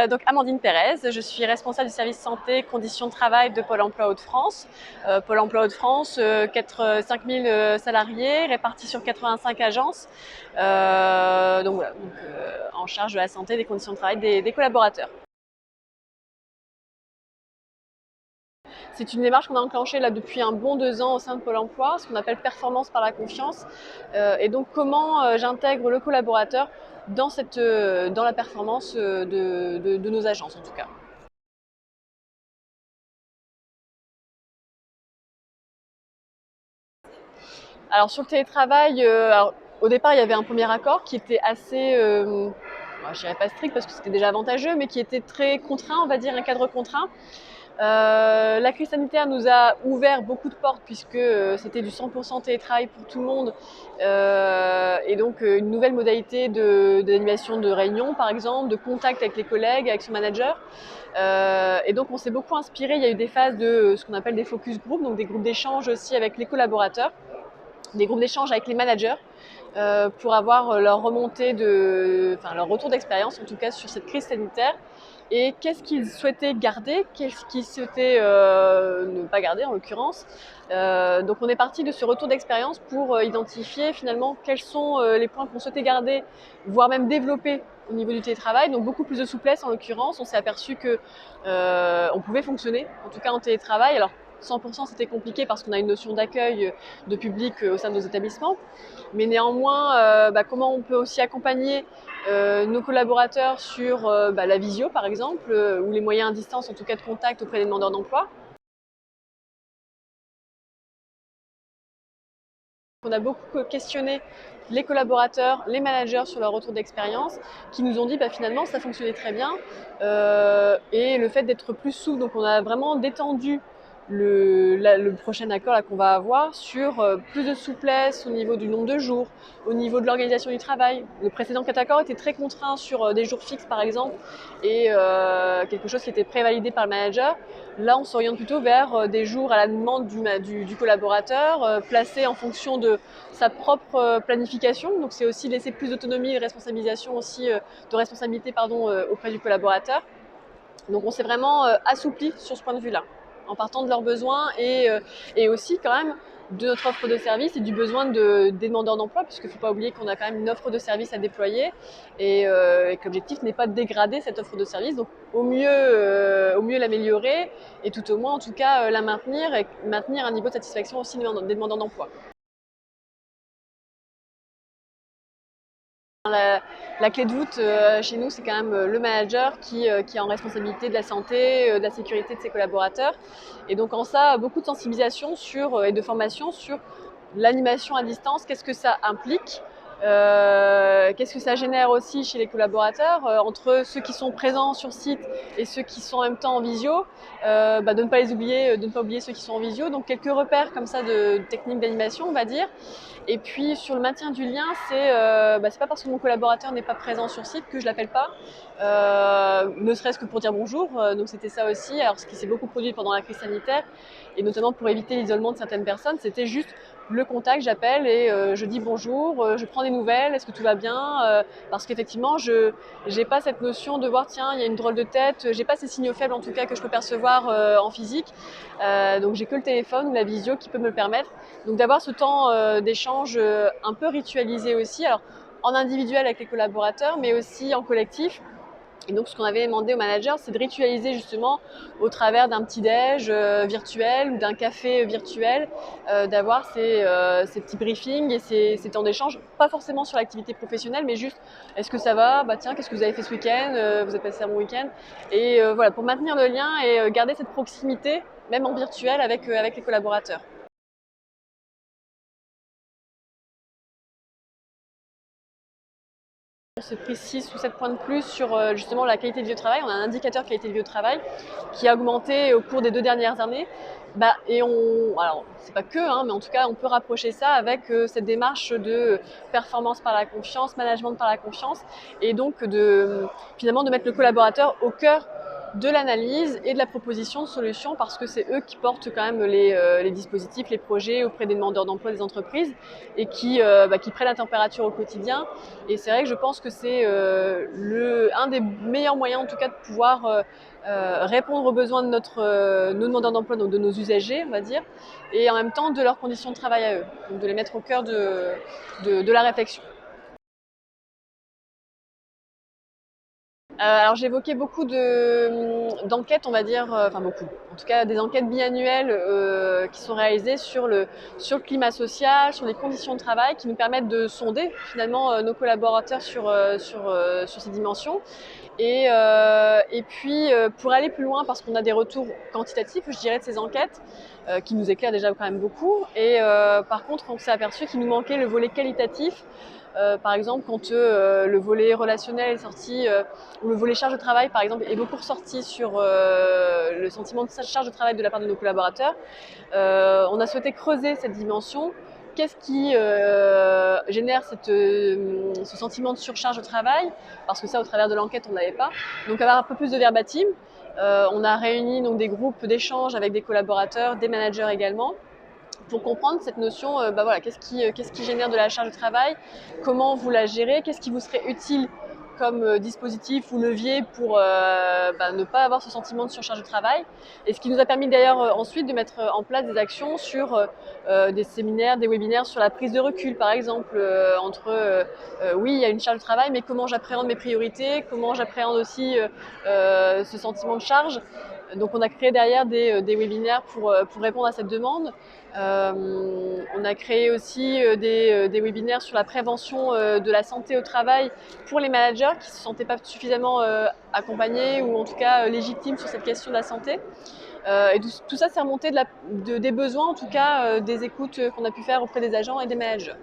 Donc Amandine Pérez, je suis responsable du service santé conditions de travail de Pôle emploi Hauts-de-France. Pôle emploi Hauts-de-France, 5000 salariés répartis sur 85 agences. Donc voilà, en charge de la santé, des conditions de travail des collaborateurs. C'est une démarche qu'on a enclenchée là depuis un bon 2 ans au sein de Pôle emploi, ce qu'on appelle performance par la confiance. Et donc comment j'intègre le collaborateur dans la performance de nos agences en tout cas. Alors sur le télétravail, au départ il y avait un premier accord qui était assez, je dirais pas strict parce que c'était déjà avantageux, mais qui était très contraint, on va dire un cadre contraint. La crise sanitaire nous a ouvert beaucoup de portes puisque c'était du 100% télétravail pour tout le monde, et donc une nouvelle modalité d'animation de réunion par exemple, de contact avec les collègues, avec son manager. Et donc on s'est beaucoup inspiré, il y a eu des phases de ce qu'on appelle des focus group, donc des groupes d'échange aussi avec les collaborateurs, des groupes d'échange avec les managers, pour avoir leur leur retour d'expérience en tout cas sur cette crise sanitaire et qu'est-ce qu'ils souhaitaient garder, qu'est-ce qu'ils souhaitaient ne pas garder en l'occurrence. Donc on est parti de ce retour d'expérience pour identifier finalement quels sont les points qu'on souhaitait garder, voire même développer au niveau du télétravail, donc beaucoup plus de souplesse en l'occurrence. On s'est aperçu que on pouvait fonctionner, en tout cas en télétravail. Alors 100% c'était compliqué parce qu'on a une notion d'accueil de public au sein de nos établissements, mais néanmoins comment on peut aussi accompagner nos collaborateurs sur la visio par exemple, ou les moyens à distance en tout cas de contact auprès des demandeurs d'emploi. On a beaucoup questionné les collaborateurs, les managers sur leur retour d'expérience, qui nous ont dit finalement ça fonctionnait très bien, et le fait d'être plus souple, donc on a vraiment détendu le prochain accord qu'on va avoir sur plus de souplesse au niveau du nombre de jours, au niveau de l'organisation du travail. Le précédent accord était très contraint sur des jours fixes par exemple, et quelque chose qui était prévalidé par le manager. Là on s'oriente plutôt vers des jours à la demande du collaborateur, placés en fonction de sa propre planification. Donc c'est aussi laisser plus d'autonomie et responsabilisation aussi, de responsabilité auprès du collaborateur. Donc on s'est vraiment assoupli sur ce point de vue-là, en partant de leurs besoins et aussi quand même de notre offre de service et du besoin des demandeurs d'emploi, puisqu'il ne faut pas oublier qu'on a quand même une offre de service à déployer et que l'objectif n'est pas de dégrader cette offre de service, donc au mieux l'améliorer et tout au moins en tout cas la maintenir et maintenir un niveau de satisfaction aussi des demandeurs d'emploi. La clé de voûte chez nous, c'est quand même le manager qui est en responsabilité de la santé, de la sécurité de ses collaborateurs. Et donc en ça, beaucoup de sensibilisation et de formation sur l'animation à distance, qu'est-ce que ça implique, qu'est-ce que ça génère aussi chez les collaborateurs, entre ceux qui sont présents sur site et ceux qui sont en même temps en visio, de ne pas les oublier, de ne pas oublier ceux qui sont en visio. Donc quelques repères comme ça de techniques d'animation, on va dire. Et puis sur le maintien du lien, c'est pas parce que mon collaborateur n'est pas présent sur site que je l'appelle pas, ne serait-ce que pour dire bonjour. Donc c'était ça aussi. Alors ce qui s'est beaucoup produit pendant la crise sanitaire, et notamment pour éviter l'isolement de certaines personnes, c'était juste le contact, j'appelle et je dis bonjour, je prends des nouvelles, est-ce que tout va bien, parce qu'effectivement je n'ai pas cette notion de voir tiens il y a une drôle de tête, j'ai pas ces signaux faibles en tout cas que je peux percevoir en physique, donc j'ai que le téléphone ou la visio qui peut me le permettre, donc d'avoir ce temps d'échange un peu ritualisé aussi, alors en individuel avec les collaborateurs mais aussi en collectif. Et donc, ce qu'on avait demandé au manager, c'est de ritualiser justement au travers d'un petit déj virtuel ou d'un café virtuel, d'avoir ces petits briefings et ces temps d'échange, pas forcément sur l'activité professionnelle, mais juste est-ce que ça va, tiens, qu'est-ce que vous avez fait ce week-end, vous avez passé un bon week-end, et voilà, pour maintenir le lien et garder cette proximité, même en virtuel, avec les collaborateurs. On s'est pris 6 ou 7 points de plus sur justement la qualité de vie au travail. On a un indicateur qualité de vie au travail qui a augmenté au cours des 2 dernières années. Alors c'est pas que, mais en tout cas on peut rapprocher ça avec cette démarche de performance par la confiance, management par la confiance, et donc finalement de mettre le collaborateur au cœur de l'analyse et de la proposition de solutions, parce que c'est eux qui portent quand même les dispositifs, les projets auprès des demandeurs d'emploi des entreprises et qui prennent la température au quotidien. Et c'est vrai que je pense que c'est un des meilleurs moyens en tout cas de pouvoir répondre aux besoins de nos demandeurs d'emploi, donc de nos usagers, on va dire, et en même temps de leurs conditions de travail à eux, donc de les mettre au cœur de la réflexion. Alors j'évoquais beaucoup d'enquêtes, on va dire, enfin beaucoup, en tout cas des enquêtes biannuelles qui sont réalisées sur le climat social, sur les conditions de travail, qui nous permettent de sonder finalement nos collaborateurs sur ces dimensions. Et puis pour aller plus loin, parce qu'on a des retours quantitatifs, je dirais, de ces enquêtes, qui nous éclairent déjà quand même beaucoup. Et par contre, on s'est aperçu qu'il nous manquait le volet qualitatif. Par exemple, quand le volet relationnel est sorti, ou le volet charge de travail, par exemple, est beaucoup ressorti sur le sentiment de charge de travail de la part de nos collaborateurs, on a souhaité creuser cette dimension. Qu'est-ce qui génère ce sentiment de surcharge de travail? Parce que ça, au travers de l'enquête, on n'avait pas. Donc, avoir un peu plus de verbatim. On a réuni donc, des groupes d'échange avec des collaborateurs, des managers également, pour comprendre cette notion, qu'est-ce qui génère de la charge de travail, comment vous la gérez, qu'est-ce qui vous serait utile comme dispositif ou levier pour ne pas avoir ce sentiment de surcharge de travail. Et ce qui nous a permis d'ailleurs ensuite de mettre en place des actions sur des séminaires, des webinaires sur la prise de recul, par exemple, oui, il y a une charge de travail, mais comment j'appréhende mes priorités, comment j'appréhende aussi ce sentiment de charge. Donc on a créé derrière des webinaires pour répondre à cette demande. On a créé aussi des webinaires sur la prévention de la santé au travail pour les managers qui ne se sentaient pas suffisamment accompagnés ou en tout cas légitimes sur cette question de la santé. Et tout ça, c'est remonté des besoins, en tout cas des écoutes qu'on a pu faire auprès des agents et des managers.